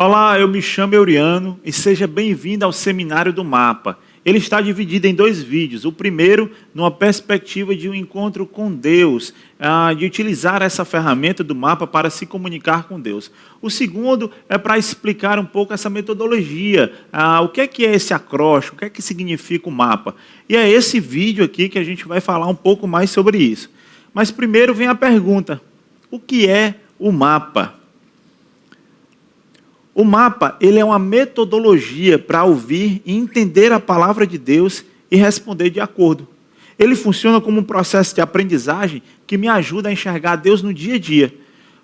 Olá, eu me chamo Euriano e seja bem-vindo ao Seminário do Mapa. Ele está dividido em 2 vídeos. O primeiro, numa perspectiva de um encontro com Deus, de utilizar essa ferramenta do mapa para se comunicar com Deus. O segundo é para explicar um pouco essa metodologia, o que é esse acróstico, o que significa o mapa. E é esse vídeo aqui que a gente vai falar um pouco mais sobre isso. Mas primeiro vem a pergunta: o que é o mapa? O mapa, ele é uma metodologia para ouvir e entender a palavra de Deus e responder de acordo. Ele funciona como um processo de aprendizagem que me ajuda a enxergar Deus no dia a dia.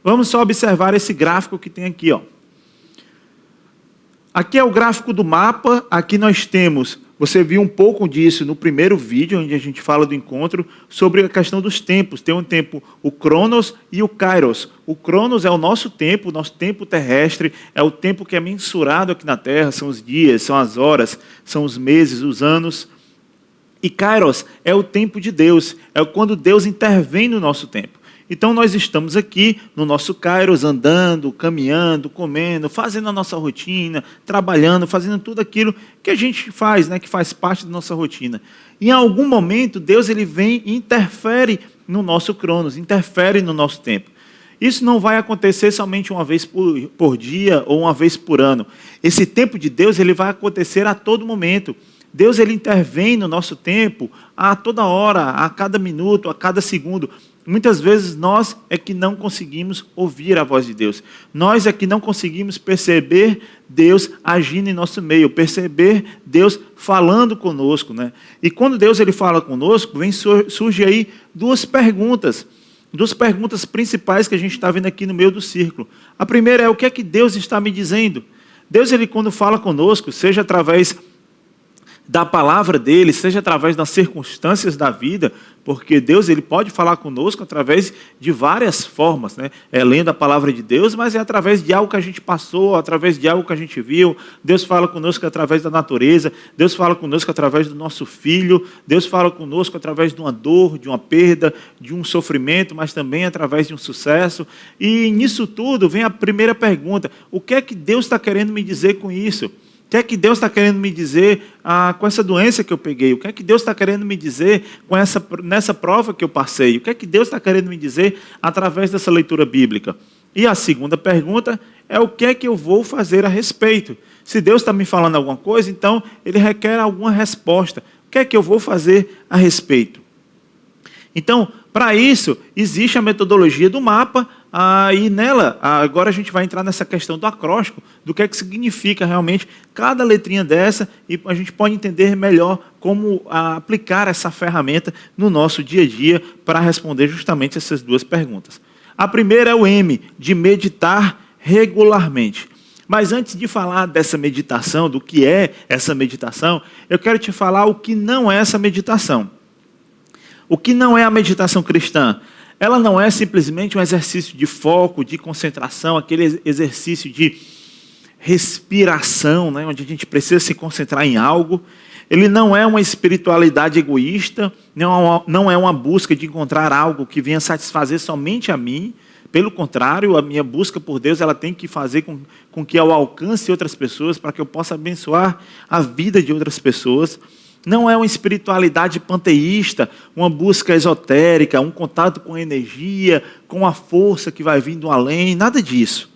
Vamos só observar esse gráfico que tem aqui, ó. Aqui é o gráfico do mapa, aqui nós temos, você viu um pouco disso no primeiro vídeo, onde a gente fala do encontro, sobre a questão dos tempos. Tem um tempo, o Cronos e o Kairos. O Cronos é o nosso tempo terrestre, é o tempo que é mensurado aqui na Terra, são os dias, são as horas, são os meses, os anos. E Kairos é o tempo de Deus, é quando Deus intervém no nosso tempo. Então nós estamos aqui no nosso Kairos, andando, caminhando, comendo, fazendo a nossa rotina, trabalhando, fazendo tudo aquilo que a gente faz, né, que faz parte da nossa rotina. Em algum momento, Deus ele vem e interfere no nosso Cronos, interfere no nosso tempo. Isso não vai acontecer somente uma vez por dia ou uma vez por ano. Esse tempo de Deus ele vai acontecer a todo momento. Deus ele intervém no nosso tempo a toda hora, a cada minuto, a cada segundo. Muitas vezes nós é que não conseguimos ouvir a voz de Deus. Nós é que não conseguimos perceber Deus agindo em nosso meio, perceber Deus falando conosco, né? E quando Deus ele fala conosco, surge aí duas perguntas principais que a gente está vendo aqui no meio do círculo. A primeira é: o que é que Deus está me dizendo? Deus ele quando fala conosco, seja através da palavra dele, seja através das circunstâncias da vida, porque Deus ele pode falar conosco através de várias formas, né? Lendo a palavra de Deus, mas é através de algo que a gente passou, através de algo que a gente viu. Deus fala conosco através da natureza, Deus fala conosco através do nosso filho, Deus fala conosco através de uma dor, de uma perda, de um sofrimento, mas também através de um sucesso. E nisso tudo vem a primeira pergunta: o que é que Deus está querendo me dizer com isso? O que é que Deus está querendo me dizer com essa doença que eu peguei? O que é que Deus está querendo me dizer nessa prova que eu passei? O que é que Deus está querendo me dizer através dessa leitura bíblica? E a segunda pergunta é: o que é que eu vou fazer a respeito? Se Deus está me falando alguma coisa, então Ele requer alguma resposta. O que é que eu vou fazer a respeito? Então, para isso, existe a metodologia do mapa, e nela, agora a gente vai entrar nessa questão do acróstico, do que é que significa realmente cada letrinha dessa, e a gente pode entender melhor como aplicar essa ferramenta no nosso dia a dia para responder justamente essas duas perguntas. A primeira é o M, de meditar regularmente. Mas antes de falar dessa meditação, do que é essa meditação, eu quero te falar o que não é essa meditação. O que não é a meditação cristã? Ela não é simplesmente um exercício de foco, de concentração, aquele exercício de respiração, né, onde a gente precisa se concentrar em algo. Ele não é uma espiritualidade egoísta, não é uma busca de encontrar algo que venha satisfazer somente a mim. Pelo contrário, a minha busca por Deus ela tem que fazer com que eu alcance outras pessoas, para que eu possa abençoar a vida de outras pessoas. Não é uma espiritualidade panteísta, uma busca esotérica, um contato com a energia, com a força que vai vindo além, nada disso.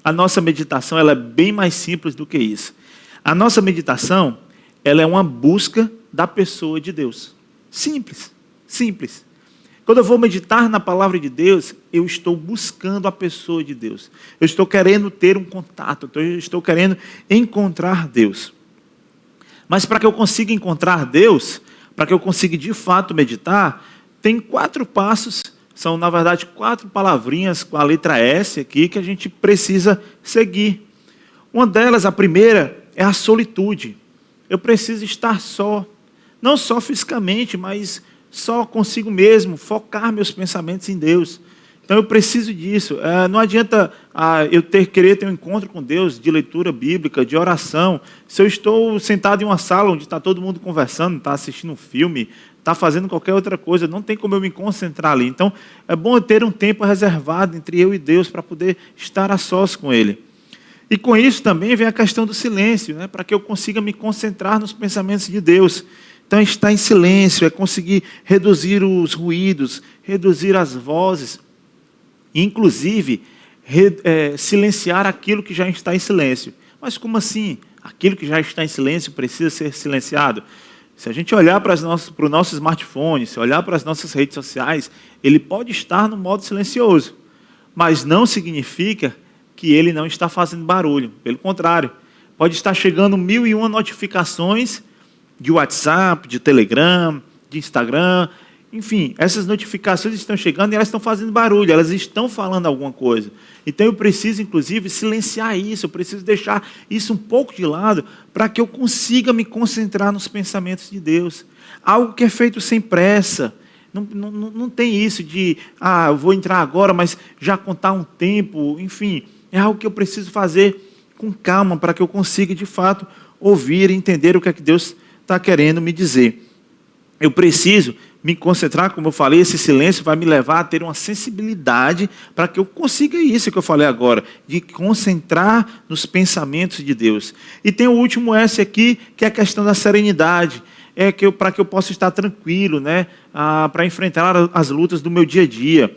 A nossa meditação ela é bem mais simples do que isso. A nossa meditação ela é uma busca da pessoa de Deus. Simples, simples. Quando eu vou meditar na palavra de Deus, eu estou buscando a pessoa de Deus. Eu estou querendo ter um contato, eu estou querendo encontrar Deus. Mas para que eu consiga encontrar Deus, para que eu consiga de fato meditar, tem 4 passos, são na verdade 4 palavrinhas com a letra S aqui que a gente precisa seguir. Uma delas, a primeira, é a solitude. Eu preciso estar só, não só fisicamente, mas só consigo mesmo, focar meus pensamentos em Deus. Então eu preciso disso. Não adianta eu querer ter um encontro com Deus de leitura bíblica, de oração, se eu estou sentado em uma sala onde está todo mundo conversando, está assistindo um filme, está fazendo qualquer outra coisa, não tem como eu me concentrar ali. Então é bom eu ter um tempo reservado entre eu e Deus para poder estar a sós com Ele. E com isso também vem a questão do silêncio, né? Para que eu consiga me concentrar nos pensamentos de Deus. Então, estar em silêncio é conseguir reduzir os ruídos, reduzir as vozes, inclusive silenciar aquilo que já está em silêncio. Mas como assim? Aquilo que já está em silêncio precisa ser silenciado? Se a gente olhar para o nosso smartphone, se olhar para as nossas redes sociais, ele pode estar no modo silencioso, mas não significa que ele não está fazendo barulho. Pelo contrário, pode estar chegando 1001 notificações de WhatsApp, de Telegram, de Instagram, enfim, essas notificações estão chegando e elas estão fazendo barulho, elas estão falando alguma coisa. Então eu preciso, inclusive, silenciar isso, eu preciso deixar isso um pouco de lado para que eu consiga me concentrar nos pensamentos de Deus. Algo que é feito sem pressa. Não tem isso de, eu vou entrar agora, mas já contar um tempo, enfim. É algo que eu preciso fazer com calma para que eu consiga, de fato, ouvir e entender o que é que Deus está querendo me dizer. Eu preciso me concentrar, como eu falei, esse silêncio vai me levar a ter uma sensibilidade para que eu consiga isso que eu falei agora, de concentrar nos pensamentos de Deus. E tem o último S aqui, que é a questão da serenidade, para que eu possa estar tranquilo, né, para enfrentar as lutas do meu dia a dia.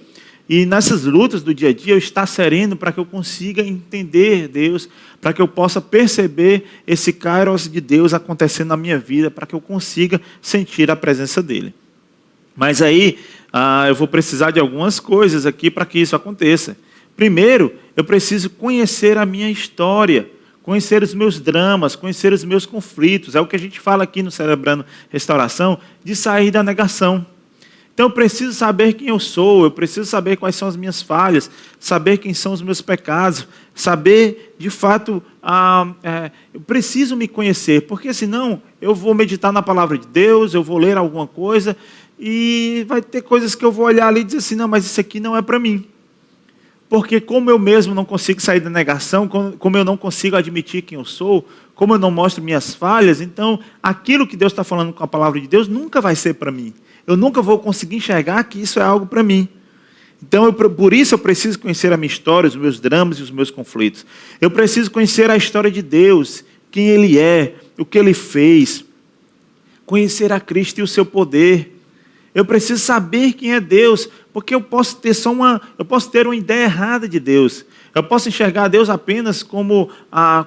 E nessas lutas do dia a dia, eu estar sereno para que eu consiga entender Deus, para que eu possa perceber esse kairos de Deus acontecendo na minha vida, para que eu consiga sentir a presença dEle. Mas aí, eu vou precisar de algumas coisas aqui para que isso aconteça. Primeiro, eu preciso conhecer a minha história, conhecer os meus dramas, conhecer os meus conflitos. É o que a gente fala aqui no Celebrando Restauração, de sair da negação. Então eu preciso saber quem eu sou, eu preciso saber quais são as minhas falhas, saber quem são os meus pecados, saber, de fato, eu preciso me conhecer, porque senão eu vou meditar na palavra de Deus, eu vou ler alguma coisa, e vai ter coisas que eu vou olhar ali e dizer assim, não, mas isso aqui não é para mim. Porque como eu mesmo não consigo sair da negação, como eu não consigo admitir quem eu sou, como eu não mostro minhas falhas, então aquilo que Deus está falando com a palavra de Deus nunca vai ser para mim. Eu nunca vou conseguir enxergar que isso é algo para mim. Então, por isso eu preciso conhecer a minha história, os meus dramas e os meus conflitos. Eu preciso conhecer a história de Deus, quem Ele é, o que Ele fez. Conhecer a Cristo e o seu poder. Eu preciso saber quem é Deus, porque eu posso ter uma ideia errada de Deus. Eu posso enxergar Deus apenas como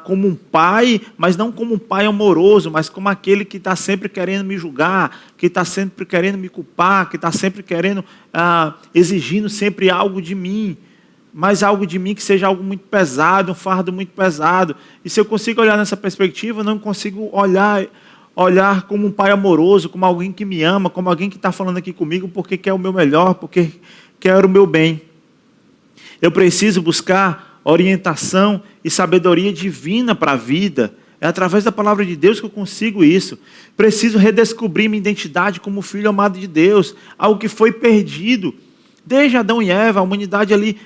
um pai, mas não como um pai amoroso, mas como aquele que está sempre querendo me julgar, que está sempre querendo me culpar, que está sempre querendo, exigindo sempre algo de mim, mas algo de mim que seja algo muito pesado, um fardo muito pesado. E se eu consigo olhar nessa perspectiva, eu não consigo olhar como um pai amoroso, como alguém que me ama, como alguém que está falando aqui comigo porque quer o meu melhor, porque quer o meu bem. Eu preciso buscar orientação e sabedoria divina para a vida. É através da palavra de Deus que eu consigo isso. Preciso redescobrir minha identidade como filho amado de Deus, algo que foi perdido. Desde Adão e Eva, a humanidade ali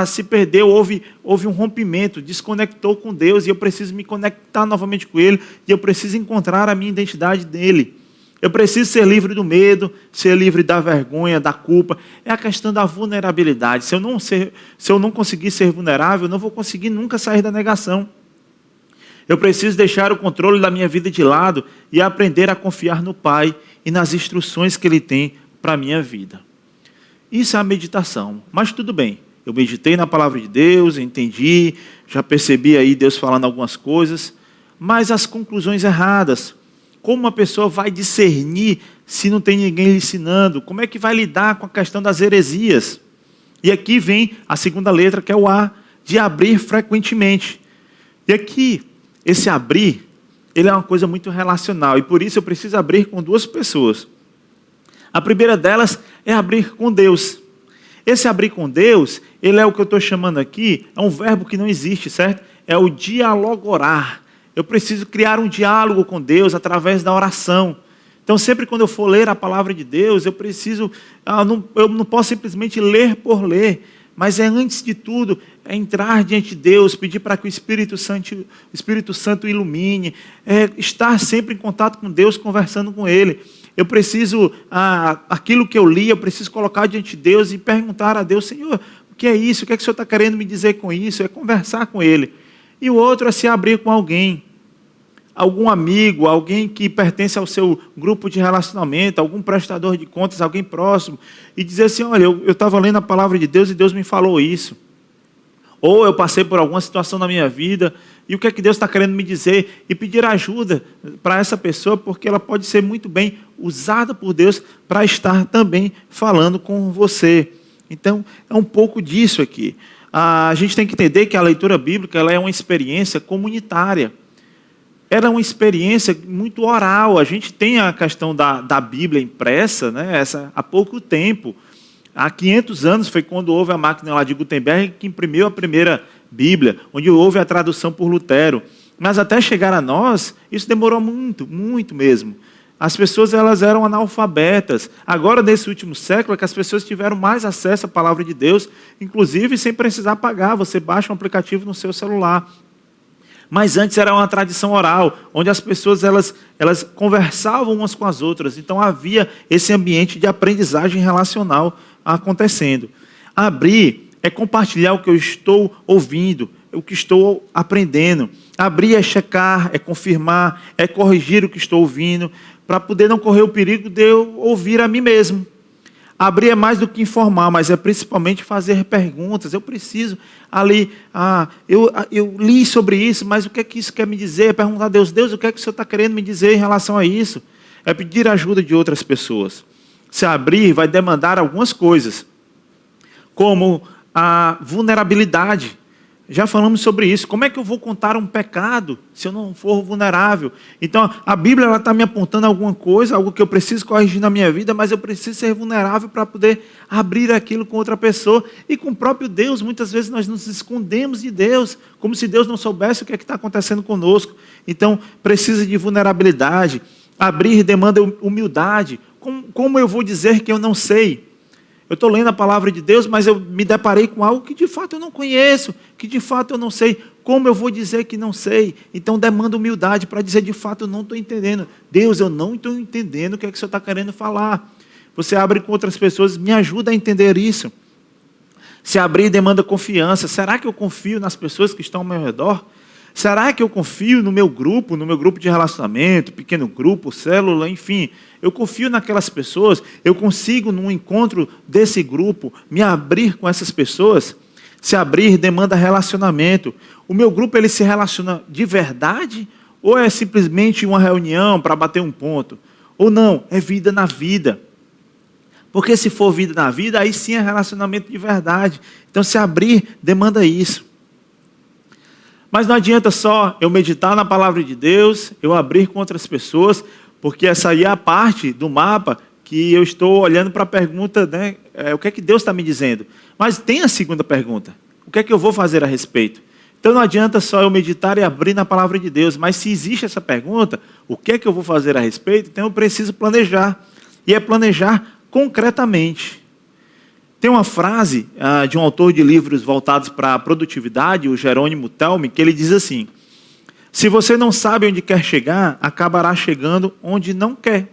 se perdeu, houve um rompimento, desconectou com Deus, e eu preciso me conectar novamente com Ele, e eu preciso encontrar a minha identidade nele. Eu preciso ser livre do medo, ser livre da vergonha, da culpa. É a questão da vulnerabilidade. Se eu não conseguir ser vulnerável, eu não vou conseguir nunca sair da negação. Eu preciso deixar o controle da minha vida de lado e aprender a confiar no Pai e nas instruções que Ele tem para a minha vida. Isso é a meditação. Mas tudo bem, eu meditei na palavra de Deus, entendi, já percebi aí Deus falando algumas coisas, mas as conclusões erradas. Como uma pessoa vai discernir se não tem ninguém lhe ensinando? Como é que vai lidar com a questão das heresias? E aqui vem a segunda letra, que é o A, de abrir frequentemente. E aqui, esse abrir, ele é uma coisa muito relacional, e por isso eu preciso abrir com duas pessoas. A primeira delas é abrir com Deus. Esse abrir com Deus, ele é o que eu estou chamando aqui, é um verbo que não existe, certo? É o dialogorar. Eu preciso criar um diálogo com Deus através da oração. Então, sempre quando eu for ler a palavra de Deus, eu não posso simplesmente ler por ler, mas antes de tudo, entrar diante de Deus, pedir para que o Espírito Santo ilumine, estar sempre em contato com Deus, conversando com Ele. Eu preciso, aquilo que eu li, eu preciso colocar diante de Deus e perguntar a Deus, Senhor, o que é isso? O que é que o Senhor está querendo me dizer com isso? É conversar com Ele. E o outro é se abrir com alguém, algum amigo, alguém que pertence ao seu grupo de relacionamento, algum prestador de contas, alguém próximo, e dizer assim, olha, eu estava lendo a palavra de Deus e Deus me falou isso. Ou eu passei por alguma situação na minha vida, e o que é que Deus está querendo me dizer? E pedir ajuda para essa pessoa, porque ela pode ser muito bem usada por Deus para estar também falando com você. Então, é um pouco disso aqui. A gente tem que entender que a leitura bíblica ela é uma experiência comunitária. Ela é uma experiência muito oral. A gente tem a questão da Bíblia impressa, né, há pouco tempo. Há 500 anos foi quando houve a máquina lá de Gutenberg que imprimiu a primeira Bíblia, onde houve a tradução por Lutero. Mas até chegar a nós, isso demorou muito, muito mesmo. As pessoas elas eram analfabetas. Agora, nesse último século, é que as pessoas tiveram mais acesso à palavra de Deus, inclusive sem precisar pagar. Você baixa um aplicativo no seu celular. Mas antes era uma tradição oral, onde as pessoas elas conversavam umas com as outras. Então havia esse ambiente de aprendizagem relacional acontecendo. Abrir é compartilhar o que eu estou ouvindo, o que estou aprendendo. Abrir é checar, é confirmar, é corrigir o que estou ouvindo, para poder não correr o perigo de eu ouvir a mim mesmo. Abrir é mais do que informar, mas é principalmente fazer perguntas. Eu preciso ali, eu li sobre isso, mas o que é que isso quer me dizer? É perguntar a Deus, Deus, o que é que o Senhor está querendo me dizer em relação a isso? É pedir ajuda de outras pessoas. Se abrir vai demandar algumas coisas, como a vulnerabilidade. Já falamos sobre isso. Como é que eu vou contar um pecado se eu não for vulnerável? Então, a Bíblia está me apontando alguma coisa, algo que eu preciso corrigir na minha vida, mas eu preciso ser vulnerável para poder abrir aquilo com outra pessoa. E com o próprio Deus, muitas vezes nós nos escondemos de Deus, como se Deus não soubesse o que é que está acontecendo conosco. Então, precisa de vulnerabilidade. Abrir demanda humildade. Como eu vou dizer que eu não sei? Eu estou lendo a palavra de Deus, mas eu me deparei com algo que de fato eu não conheço, que de fato eu não sei. Como eu vou dizer que não sei? Então demanda humildade para dizer de fato eu não estou entendendo. Deus, eu não estou entendendo o que é que o Senhor está querendo falar. Você abre com outras pessoas, me ajuda a entender isso. Se abrir demanda confiança. Será que eu confio nas pessoas que estão ao meu redor? Será que eu confio no meu grupo de relacionamento, pequeno grupo, célula, enfim? Eu confio naquelas pessoas? Eu consigo, num encontro desse grupo, me abrir com essas pessoas? Se abrir demanda relacionamento. O meu grupo ele se relaciona de verdade? Ou é simplesmente uma reunião para bater um ponto? Ou não, é vida na vida. Porque se for vida na vida, aí sim é relacionamento de verdade. Então se abrir demanda isso. Mas não adianta só eu meditar na palavra de Deus, eu abrir com outras pessoas, porque essa aí é a parte do mapa que eu estou olhando para a pergunta, né? O que é que Deus está me dizendo? Mas tem a segunda pergunta. O que é que eu vou fazer a respeito? Então não adianta só eu meditar e abrir na palavra de Deus, mas se existe essa pergunta, o que é que eu vou fazer a respeito? Então eu preciso planejar. E é planejar concretamente. Tem uma frase de um autor de livros voltados para a produtividade, o Jerônimo Telme, que ele diz assim: se você não sabe onde quer chegar, acabará chegando onde não quer.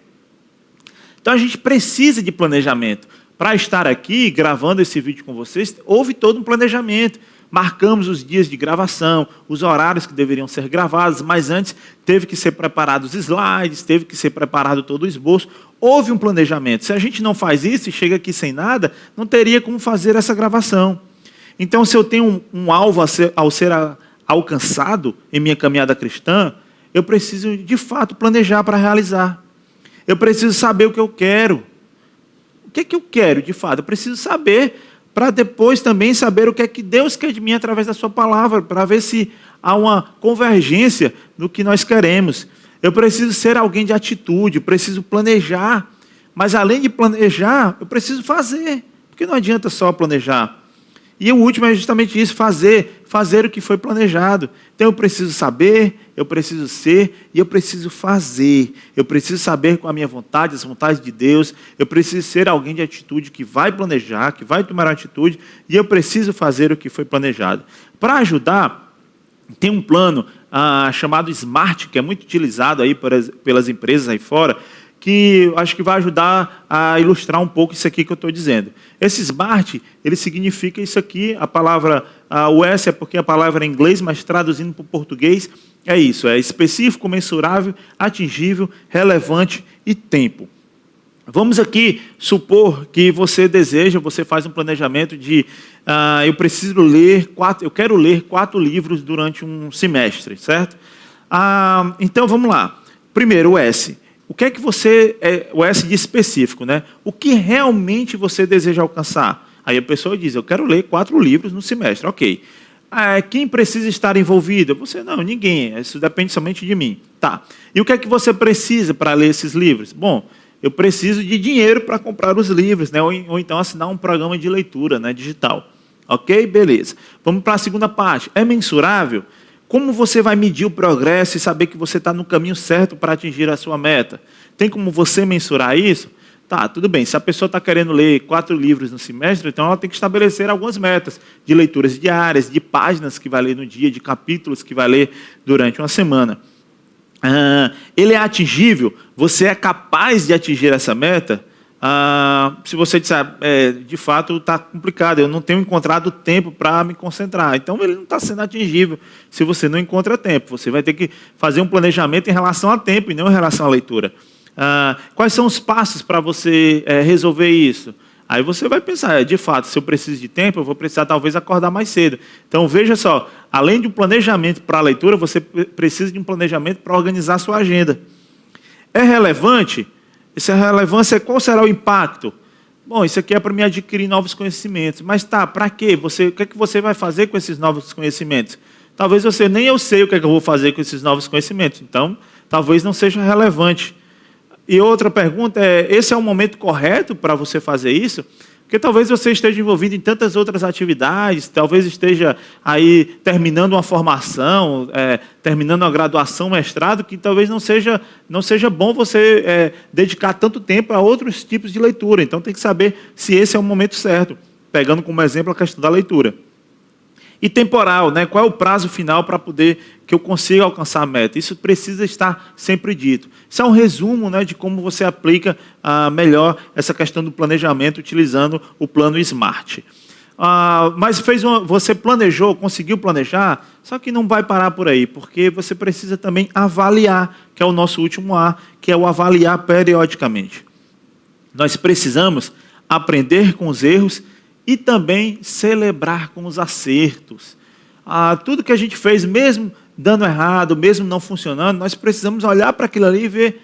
Então a gente precisa de planejamento. Para estar aqui gravando esse vídeo com vocês, houve todo um planejamento. Marcamos os dias de gravação, os horários que deveriam ser gravados, mas antes teve que ser preparados os slides, teve que ser preparado todo o esboço. Houve um planejamento. Se a gente não faz isso e chega aqui sem nada, não teria como fazer essa gravação. Então, se eu tenho um alvo ao ser alcançado em minha caminhada cristã, eu preciso, de fato, planejar para realizar. Eu preciso saber o que eu quero. O que é que eu quero, de fato? Eu preciso saber, para depois também saber o que é que Deus quer de mim através da sua palavra, para ver se há uma convergência no que nós queremos. Eu preciso ser alguém de atitude, eu preciso planejar, mas além de planejar, eu preciso fazer, porque não adianta só planejar. E o último é justamente isso, fazer o que foi planejado. Então eu preciso saber, eu preciso ser e eu preciso fazer. Eu preciso saber com a minha vontade, as vontades de Deus. Eu preciso ser alguém de atitude que vai planejar, que vai tomar atitude, e eu preciso fazer o que foi planejado. Para ajudar, tem um plano chamado SMART, que é muito utilizado aí pelas empresas aí fora, que eu acho que vai ajudar a ilustrar um pouco isso aqui que eu estou dizendo. Esse SMART, ele significa isso aqui, a palavra, o S é porque a palavra é em inglês, mas traduzindo para o português, é isso, é específico, mensurável, atingível, relevante e tempo. Vamos aqui supor que você faz um planejamento de, eu quero ler 4 livros durante um semestre, certo? Então, vamos lá. Primeiro, o S. O que é que o S de específico, né? O que realmente você deseja alcançar? Aí a pessoa diz, eu quero ler 4 livros no semestre, ok. Quem precisa estar envolvido? Você, não, ninguém, isso depende somente de mim. Tá. E o que é que você precisa para ler esses livros? Bom, eu preciso de dinheiro para comprar os livros, né? Ou então assinar um programa de leitura, né, digital. Ok? Beleza. Vamos para a segunda parte. É mensurável? Como você vai medir o progresso e saber que você está no caminho certo para atingir a sua meta? Tem como você mensurar isso? Tá, tudo bem. Se a pessoa está querendo ler 4 livros no semestre, então ela tem que estabelecer algumas metas de leituras diárias, de páginas que vai ler no dia, de capítulos que vai ler durante uma semana. Ele é atingível? Você é capaz de atingir essa meta? Se você disser, de fato está complicado, eu não tenho encontrado tempo para me concentrar, então ele não está sendo atingível. Se você não encontra tempo, você vai ter que fazer um planejamento em relação a tempo e não em relação à leitura. Quais são os passos para você resolver isso? Aí você vai pensar, de fato, se eu preciso de tempo, eu vou precisar talvez acordar mais cedo. Então veja só, além de um planejamento para a leitura, você precisa de um planejamento para organizar a sua agenda. É relevante? Essa relevância, qual será o impacto? Bom, isso aqui é para me adquirir novos conhecimentos. Mas tá, para quê? O que é que você vai fazer com esses novos conhecimentos? Talvez você, nem eu sei o que é que eu vou fazer com esses novos conhecimentos. Então, talvez não seja relevante. E outra pergunta é, esse é o momento correto para você fazer isso? Porque talvez você esteja envolvido em tantas outras atividades, talvez esteja aí terminando uma formação, terminando uma graduação, mestrado, que talvez não seja bom você dedicar tanto tempo a outros tipos de leitura. Então tem que saber se esse é o momento certo, pegando como exemplo a questão da leitura. E temporal, né? Qual é o prazo final para poder que eu consiga alcançar a meta? Isso precisa estar sempre dito. Isso é um resumo, né, de como você aplica melhor essa questão do planejamento utilizando o plano SMART. Mas você planejou, conseguiu planejar, só que não vai parar por aí, porque você precisa também avaliar, que é o nosso último A, que é o avaliar periodicamente. Nós precisamos aprender com os erros e também celebrar com os acertos. Tudo que a gente fez, mesmo dando errado, mesmo não funcionando, nós precisamos olhar para aquilo ali e ver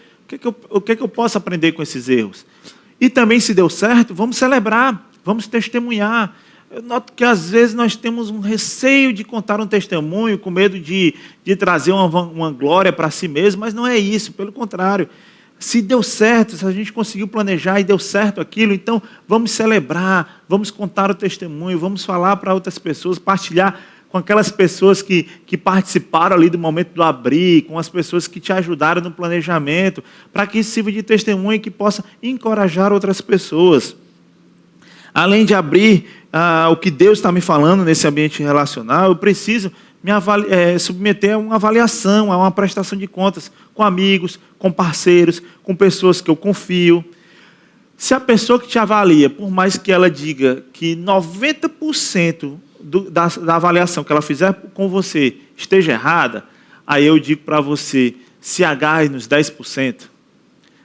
o que eu posso aprender com esses erros. E também, se deu certo, vamos celebrar, vamos testemunhar. Eu noto que, às vezes, nós temos um receio de contar um testemunho, com medo de trazer uma glória para si mesmo, mas não é isso, pelo contrário. Se deu certo, se a gente conseguiu planejar e deu certo aquilo, então vamos celebrar, vamos contar o testemunho, vamos falar para outras pessoas, partilhar com aquelas pessoas que participaram ali do momento do abrir, com as pessoas que te ajudaram no planejamento, para que isso sirva de testemunho e que possa encorajar outras pessoas. Além de abrir o que Deus está me falando nesse ambiente relacional, eu preciso submeter a uma avaliação, a uma prestação de contas com amigos, com parceiros, com pessoas que eu confio. Se a pessoa que te avalia, por mais que ela diga que 90% da avaliação que ela fizer com você esteja errada, aí eu digo para você, se agarre nos 10%.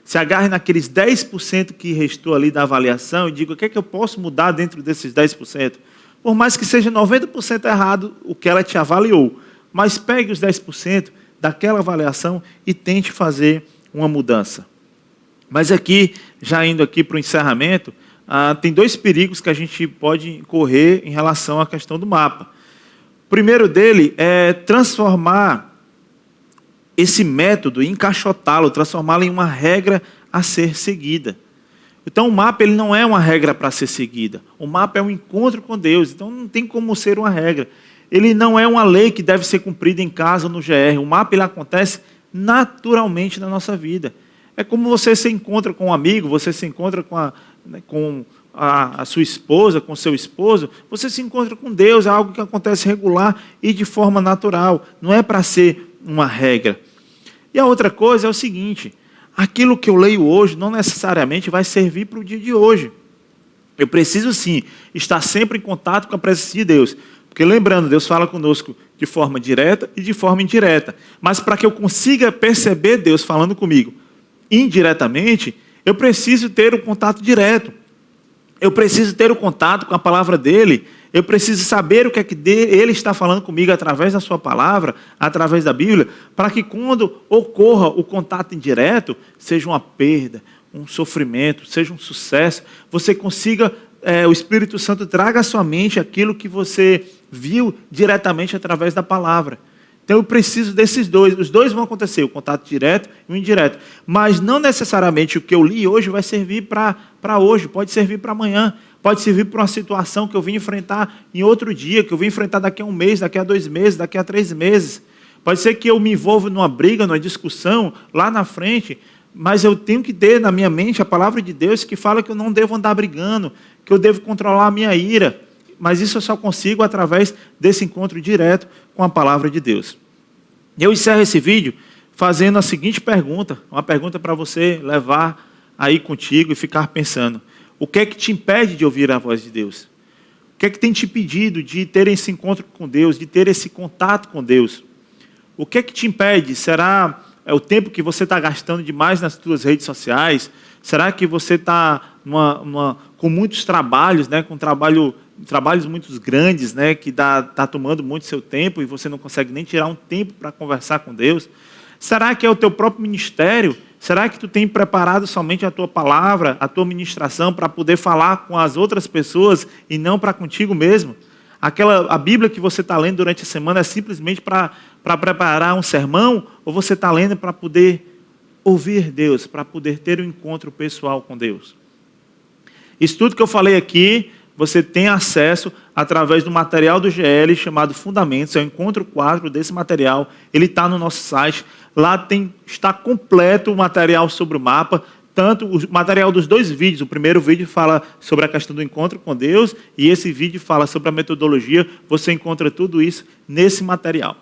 Se agarre naqueles 10% que restou ali da avaliação e diga o que é que eu posso mudar dentro desses 10%. Por mais que seja 90% errado o que ela te avaliou, mas pegue os 10% daquela avaliação e tente fazer uma mudança. Mas aqui, já indo aqui para o encerramento, tem 2 perigos que a gente pode correr em relação à questão do mapa. O primeiro dele é transformar esse método, encaixotá-lo, transformá-lo em uma regra a ser seguida. Então, o mapa ele não é uma regra para ser seguida. O mapa é um encontro com Deus, então não tem como ser uma regra. Ele não é uma lei que deve ser cumprida em casa ou no GR. O mapa ele acontece naturalmente na nossa vida. É como você se encontra com um amigo, você se encontra com a sua esposa, com o seu esposo, você se encontra com Deus, é algo que acontece regular e de forma natural. Não é para ser uma regra. E a outra coisa é o seguinte, aquilo que eu leio hoje não necessariamente vai servir para o dia de hoje. Eu preciso sim estar sempre em contato com a presença de Deus. Porque lembrando, Deus fala conosco de forma direta e de forma indireta. Mas para que eu consiga perceber Deus falando comigo indiretamente, eu preciso ter um contato direto. Eu preciso ter o contato com a palavra dele. Eu preciso saber o que é que ele está falando comigo através da sua palavra, através da Bíblia, para que quando ocorra o contato indireto, seja uma perda, um sofrimento, seja um sucesso, você consiga, o Espírito Santo traga à sua mente aquilo que você viu diretamente através da palavra. Então eu preciso desses dois. Os dois vão acontecer, o contato direto e o indireto. Mas não necessariamente o que eu li hoje vai servir para hoje, pode servir para amanhã, pode servir para uma situação que eu vim enfrentar em outro dia, que eu vim enfrentar daqui a 1 mês, daqui a 2 meses, daqui a 3 meses. Pode ser que eu me envolva numa briga, numa discussão lá na frente, mas eu tenho que ter na minha mente a palavra de Deus que fala que eu não devo andar brigando, que eu devo controlar a minha ira. Mas isso eu só consigo através desse encontro direto com a palavra de Deus. Eu encerro esse vídeo fazendo a seguinte pergunta, uma pergunta para você levar aí contigo e ficar pensando. O que é que te impede de ouvir a voz de Deus? O que é que tem te impedido de ter esse encontro com Deus, de ter esse contato com Deus? O que é que te impede? Será o tempo que você está gastando demais nas suas redes sociais? Será que você está com muitos trabalhos, né, com trabalhos muito grandes, né, que está tomando muito seu tempo e você não consegue nem tirar um tempo para conversar com Deus? Será que é o teu próprio ministério? Será que tu tem preparado somente a tua palavra, a tua ministração para poder falar com as outras pessoas e não para contigo mesmo? A Bíblia que você está lendo durante a semana é simplesmente para preparar um sermão, ou você está lendo para poder ouvir Deus, para poder ter um encontro pessoal com Deus? Isso tudo que eu falei aqui, você tem acesso através do material do GL chamado Fundamentos. Eu encontro o quadro desse material, ele está no nosso site. Lá está completo o material sobre o mapa, tanto o material dos 2 vídeos. O primeiro vídeo fala sobre a questão do encontro com Deus e esse vídeo fala sobre a metodologia. Você encontra tudo isso nesse material.